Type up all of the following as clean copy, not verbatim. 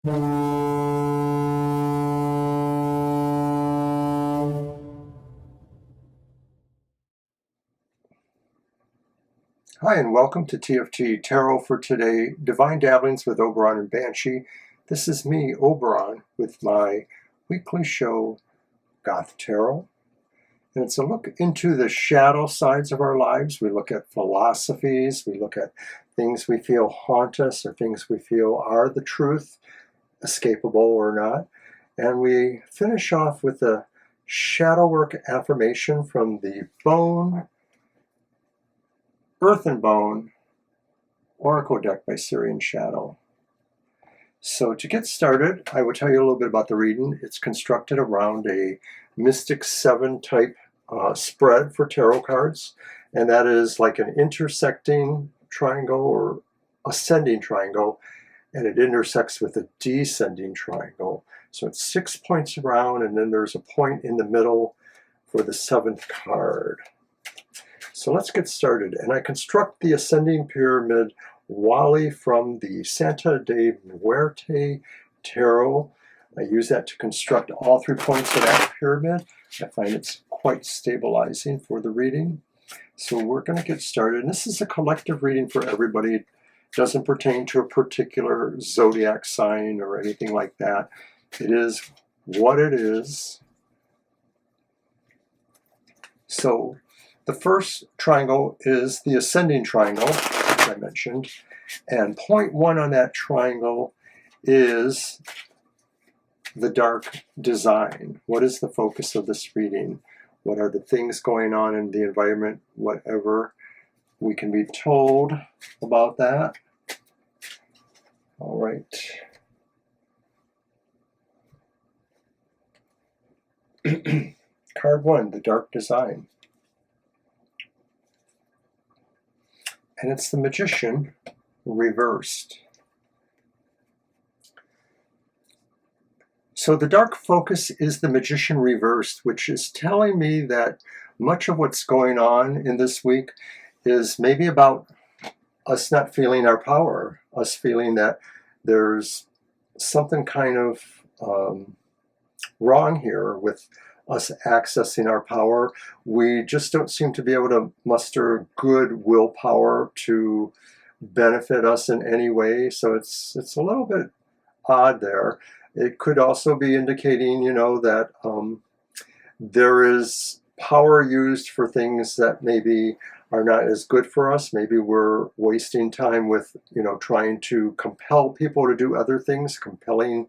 Hi, and welcome to TFT Tarot for today, Divine Dabblings with Oberon and Banshee. This is me, Oberon, with my weekly show, Goth Tarot. And it's a look into the shadow sides of our lives. We look at philosophies, we look at things we feel haunt us or things we feel are the truth, escapable or not. And we finish off with a ShadowWork affirmation from the Earth and Bone Oracle deck by Syrian Shadow. So to get started, I will tell you a little bit about the reading. It's constructed around a Mystic 7 type spread for tarot cards, and that is like an intersecting triangle or ascending triangle, and it intersects with a descending triangle. So it's 6 points around, and then there's a point in the middle for the 7th card. So let's get started. And I construct the ascending pyramid Wally from the Santa de Muerte Tarot. I use that to construct all 3 points of that pyramid. I find it's quite stabilizing for the reading. So we're going to get started. And this is a collective reading for everybody. It doesn't pertain to a particular zodiac sign or anything like that. It is what it is. So the first triangle is the ascending triangle, as I mentioned, and point 1 on that triangle is the dark design. What is the focus of this reading? What are the things going on in the environment? Whatever we can be told about that. All right. Card 1, the dark design. And it's the Magician reversed. So the dark focus is the Magician reversed, which is telling me that much of what's going on in this week is maybe about us not feeling our power, us feeling that there's something kind of wrong here with us accessing our power. We just don't seem to be able to muster good willpower to benefit us in any way. So it's a little bit odd there. It could also be indicating, that there is power used for things that maybe are not as good for us. Maybe we're wasting time with, trying to compel people to do other things, compelling,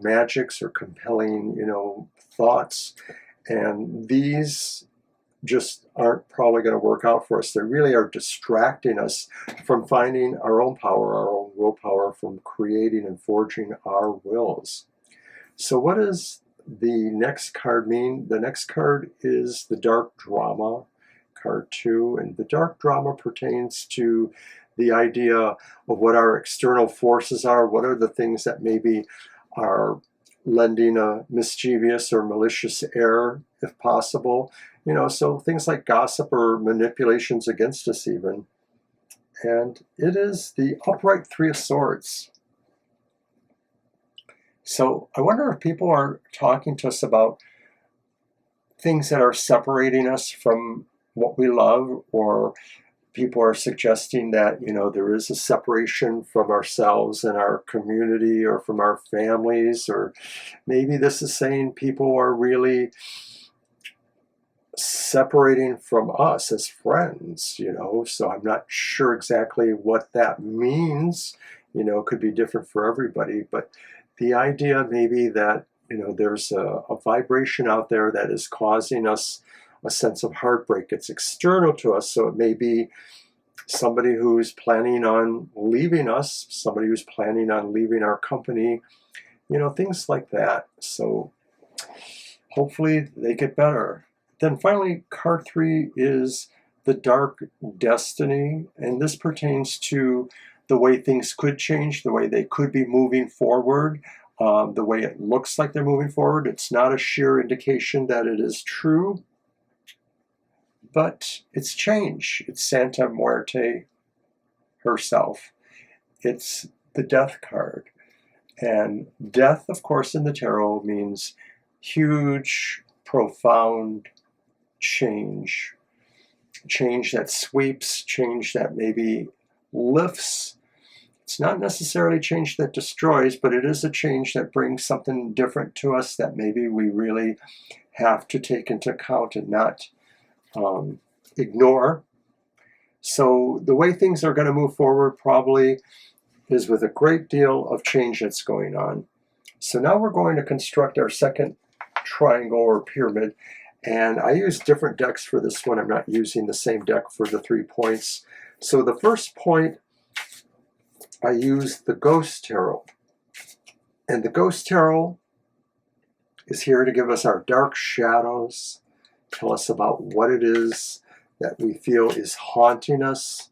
magics or compelling, thoughts, and these just aren't probably going to work out for us. They really are distracting us from finding our own power, our own willpower, from creating and forging our wills. So what does the next card mean? The next card is the Dark Drama, card 2, and the Dark Drama pertains to the idea of what our external forces are, what are the things that maybe are lending a mischievous or malicious air, if possible. So things like gossip or manipulations against us even. And it is the upright 3 of Swords. So I wonder if people are talking to us about things that are separating us from what we love, or people are suggesting that, there is a separation from ourselves and our community or from our families, or maybe this is saying people are really separating from us as friends, so I'm not sure exactly what that means. It could be different for everybody, but the idea maybe that, there's a vibration out there that is causing us a sense of heartbreak. It's external to us, so it may be somebody who's planning on leaving us, somebody who's planning on leaving our company, things like that. So hopefully they get better. Then finally, card 3 is the Dark Destiny, and this pertains to the way things could change, the way they could be moving forward, the way it looks like they're moving forward. It's not a sheer indication that it is true, but it's change. It's Santa Muerte herself. It's the Death card. And death, of course, in the tarot means huge, profound change. Change that sweeps, change that maybe lifts. It's not necessarily change that destroys, but it is a change that brings something different to us that maybe we really have to take into account and not ignore. So the way things are going to move forward probably is with a great deal of change that's going on. So now we're going to construct our second triangle or pyramid, and I use different decks for this one. I'm not using the same deck for the 3 points. So the first point, I use the Goth Tarot, and the Goth Tarot is here to give us our dark shadows, tell us about what it is that we feel is haunting us,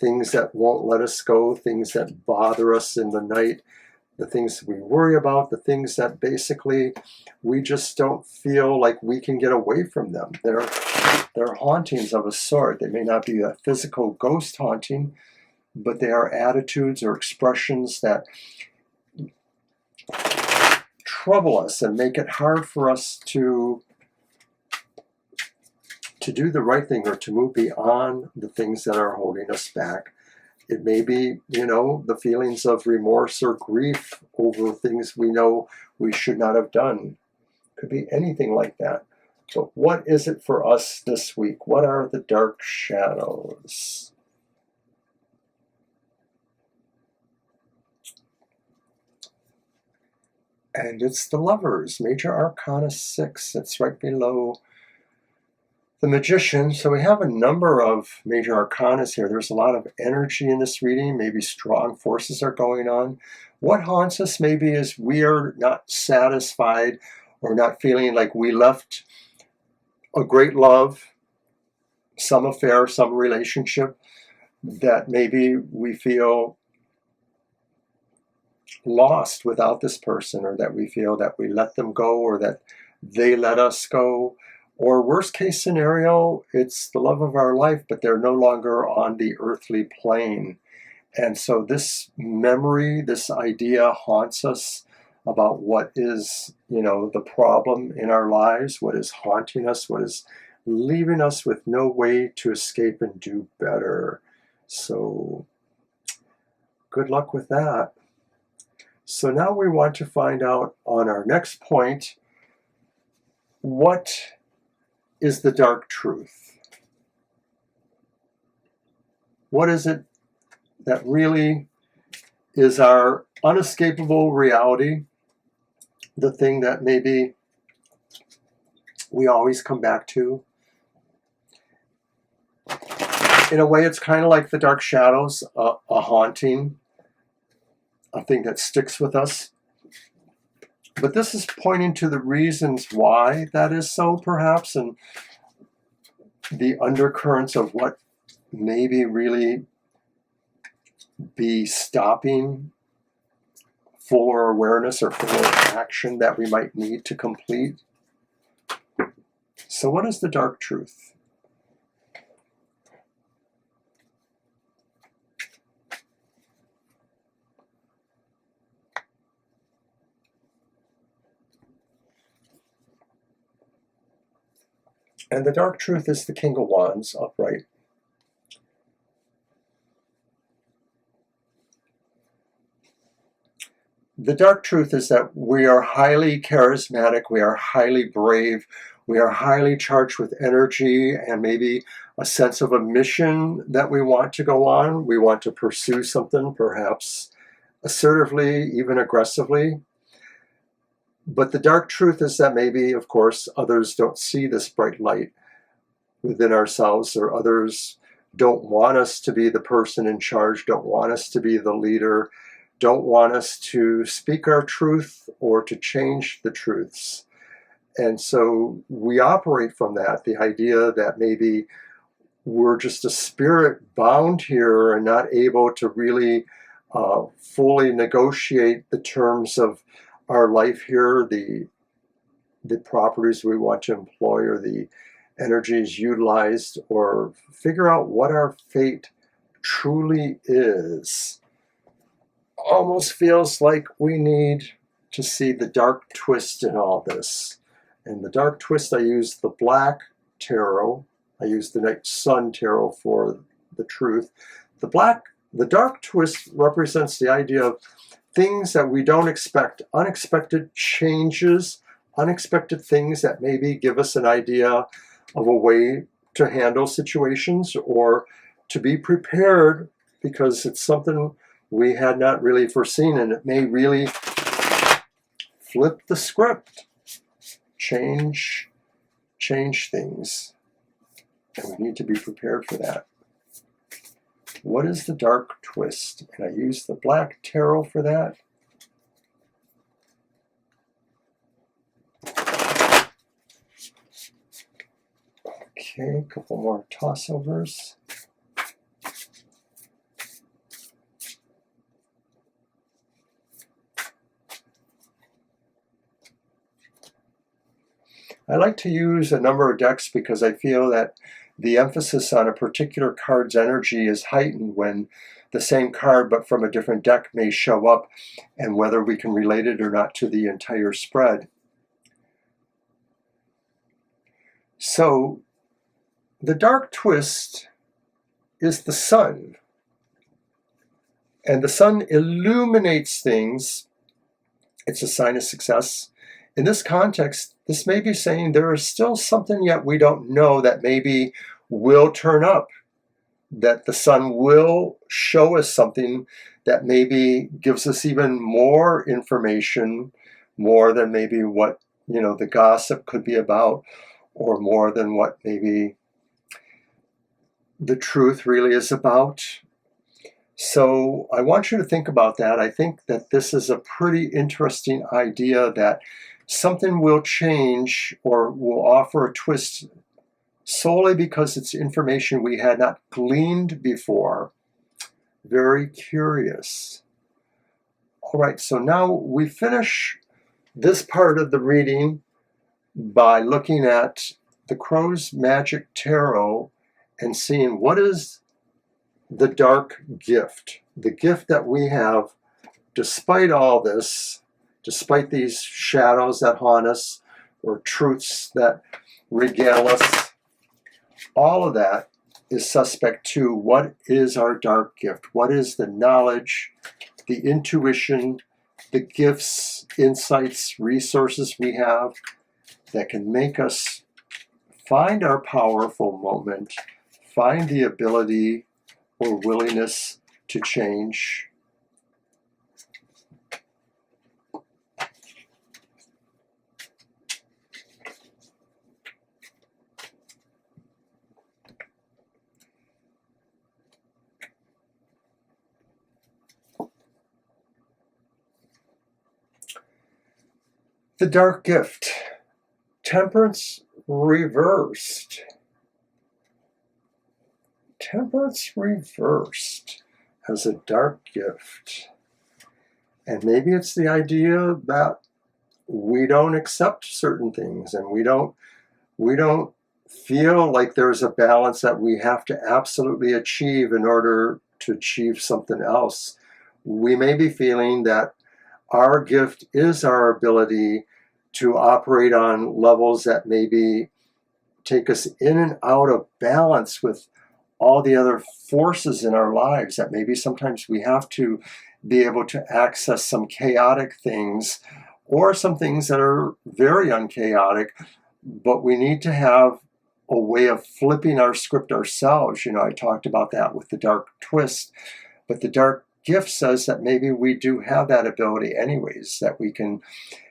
things that won't let us go, things that bother us in the night, the things we worry about, the things that basically we just don't feel like we can get away from them. They're hauntings of a sort. They may not be a physical ghost haunting, but they are attitudes or expressions that trouble us and make it hard for us to do the right thing or to move beyond the things that are holding us back. It may be, the feelings of remorse or grief over things we know we should not have done. Could be anything like that. But what is it for us this week? What are the dark shadows? And it's the Lovers, Major Arcana 6. It's right below the Magician. So we have a number of major arcanas here. There's a lot of energy in this reading. Maybe strong forces are going on. What haunts us maybe is we are not satisfied or not feeling like we left a great love, some affair, some relationship, that maybe we feel lost without this person, or that we feel that we let them go or that they let us go. Or worst case scenario, it's the love of our life, but they're no longer on the earthly plane. And so this memory, this idea haunts us about what is, the problem in our lives, what is haunting us, what is leaving us with no way to escape and do better. So good luck with that. So now we want to find out on our next point, what is the dark truth? What is it that really is our unescapable reality? The thing that maybe we always come back to? In a way, it's kind of like the dark shadows, a haunting, a thing that sticks with us. But this is pointing to the reasons why that is so, perhaps, and the undercurrents of what maybe really be stopping fuller awareness or fuller action that we might need to complete. So what is the dark truth? And the dark truth is the King of Wands, upright. The dark truth is that we are highly charismatic, we are highly brave, we are highly charged with energy and maybe a sense of a mission that we want to go on. We want to pursue something, perhaps assertively, even aggressively. But the dark truth is that maybe, of course, others don't see this bright light within ourselves, or others don't want us to be the person in charge, don't want us to be the leader, don't want us to speak our truth or to change the truths. And so we operate from that, the idea that maybe we're just a spirit bound here and not able to really fully negotiate the terms of our life here, the properties we want to employ, or the energies utilized, or figure out what our fate truly is. almost feels like we need to see the dark twist in all this. And the dark twist, I use the black tarot. I use the Night Sun tarot for the truth. The dark twist represents the idea of things that we don't expect, unexpected changes, unexpected things that maybe give us an idea of a way to handle situations or to be prepared, because it's something we had not really foreseen, and it may really flip the script, change things, and we need to be prepared for that. What is the dark twist? And I use the black tarot for that. Okay, a couple more tossovers. I like to use a number of decks because I feel that the emphasis on a particular card's energy is heightened when the same card but from a different deck may show up, and whether we can relate it or not to the entire spread. So the dark twist is the sun, and the sun illuminates things. It's a sign of success. In this context, this may be saying there is still something yet we don't know that maybe will turn up, that the sun will show us something that maybe gives us even more information, more than maybe what, the gossip could be about, or more than what maybe the truth really is about. So I want you to think about that. I think that this is a pretty interesting idea that something will change or will offer a twist solely because it's information we had not gleaned before. Very curious. All right, so now we finish this part of the reading by looking at the Crow's Magic Tarot and seeing what is the dark gift, the gift that we have despite all this, despite these shadows that haunt us or truths that regale us. All of that is suspect to what is our dark gift. What is the knowledge, the intuition, the gifts, insights, resources we have that can make us find our powerful moment, find the ability or willingness to change. The dark gift, temperance reversed. Temperance reversed as a dark gift. And maybe it's the idea that we don't accept certain things, and we don't feel like there's a balance that we have to absolutely achieve in order to achieve something else. We may be feeling that our gift is our ability to operate on levels that maybe take us in and out of balance with all the other forces in our lives, that maybe sometimes we have to be able to access some chaotic things or some things that are very unchaotic, but we need to have a way of flipping our script ourselves. I talked about that with the dark twist, but the dark gift says that maybe we do have that ability anyways, that we can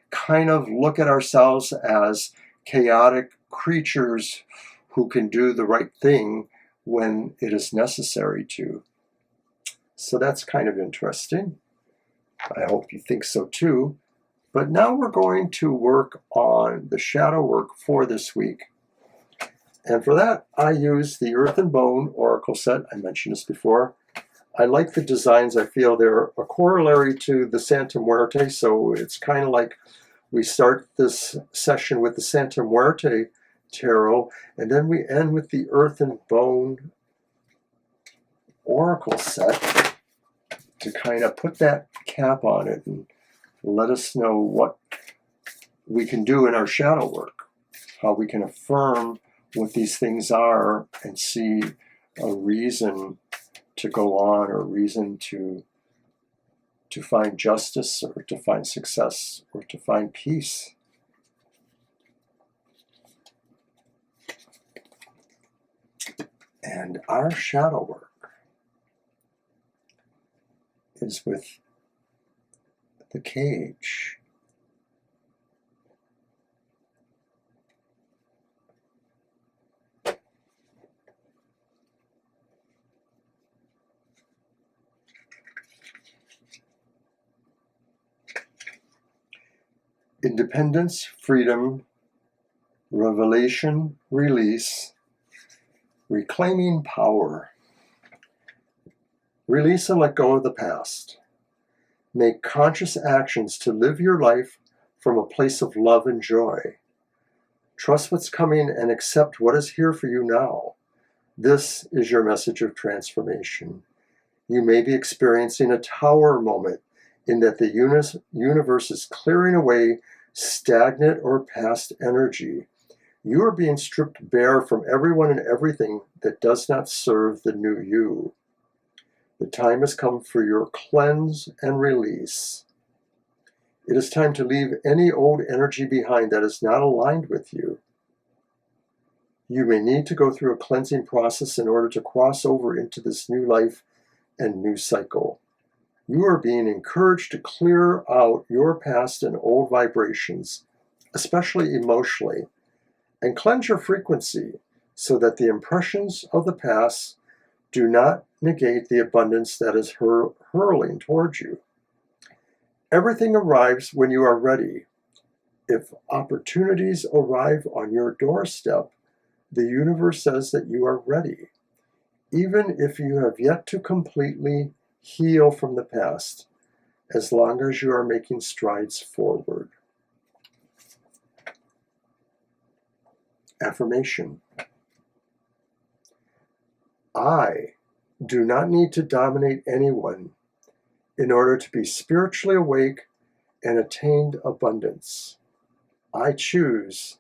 kind of look at ourselves as chaotic creatures who can do the right thing when it is necessary to. So that's kind of interesting. I hope you think so too. But now we're going to work on the shadow work for this week. And for that, I use the Earth and Bone Oracle set. I mentioned this before. I like the designs. I feel they're a corollary to the Santa Muerte, so it's kind of like we start this session with the Santa Muerte Tarot, and then we end with the Earth and Bone Oracle set. to kind of put that cap on it and let us know what we can do in our shadow work, how we can affirm what these things are and see a reason to go on, or a reason to find justice, or to find success, or to find peace. And our shadow work is with the cage. Independence, freedom, revelation, release, reclaiming power. Release and let go of the past. Make conscious actions to live your life from a place of love and joy. Trust what's coming and accept what is here for you now. This is your message of transformation. You may be experiencing a tower moment, in that the universe is clearing away stagnant or past energy. You are being stripped bare from everyone and everything that does not serve the new you. The time has come for your cleanse and release. It is time to leave any old energy behind that is not aligned with you. You may need to go through a cleansing process in order to cross over into this new life and new cycle. You are being encouraged to clear out your past and old vibrations, especially emotionally, and cleanse your frequency so that the impressions of the past do not negate the abundance that is hurling towards you. Everything arrives when you are ready. If opportunities arrive on your doorstep, the universe says that you are ready, even if you have yet to completely heal from the past, as long as you are making strides forward. Affirmation. I do not need to dominate anyone in order to be spiritually awake and attain abundance. I choose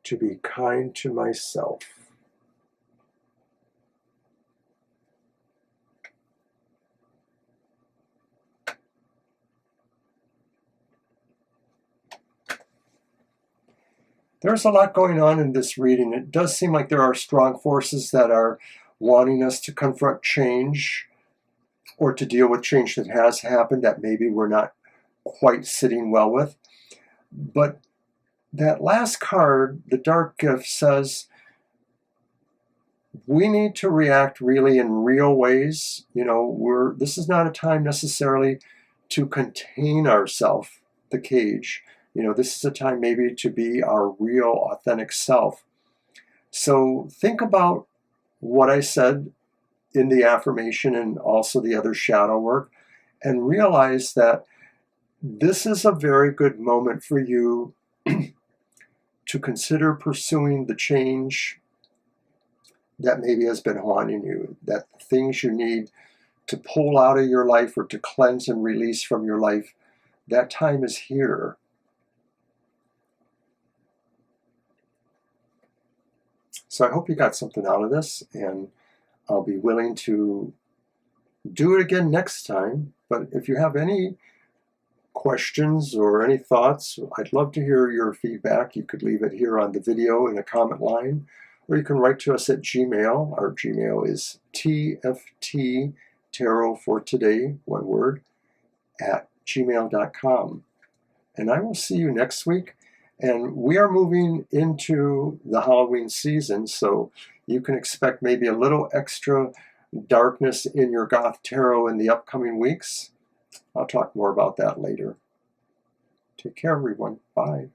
to be kind to myself. There's a lot going on in this reading. It does seem like there are strong forces that are wanting us to confront change, or to deal with change that has happened that maybe we're not quite sitting well with. But that last card, the Dark Gift, says we need to react really in real ways. This is not a time necessarily to contain ourselves, the cage. This is a time maybe to be our real, authentic self. So think about what I said in the affirmation and also the other shadow work, and realize that this is a very good moment for you to consider pursuing the change that maybe has been haunting you, that the things you need to pull out of your life or to cleanse and release from your life, that time is here. So I hope you got something out of this, and I'll be willing to do it again next time. But if you have any questions or any thoughts, I'd love to hear your feedback. You could leave it here on the video in a comment line, or you can write to us at Gmail. Our Gmail is TFT Tarot for Today, one word, at gmail.com. And I will see you next week. And we are moving into the Halloween season, so you can expect maybe a little extra darkness in your Goth Tarot in the upcoming weeks. I'll talk more about that later. Take care, everyone. Bye.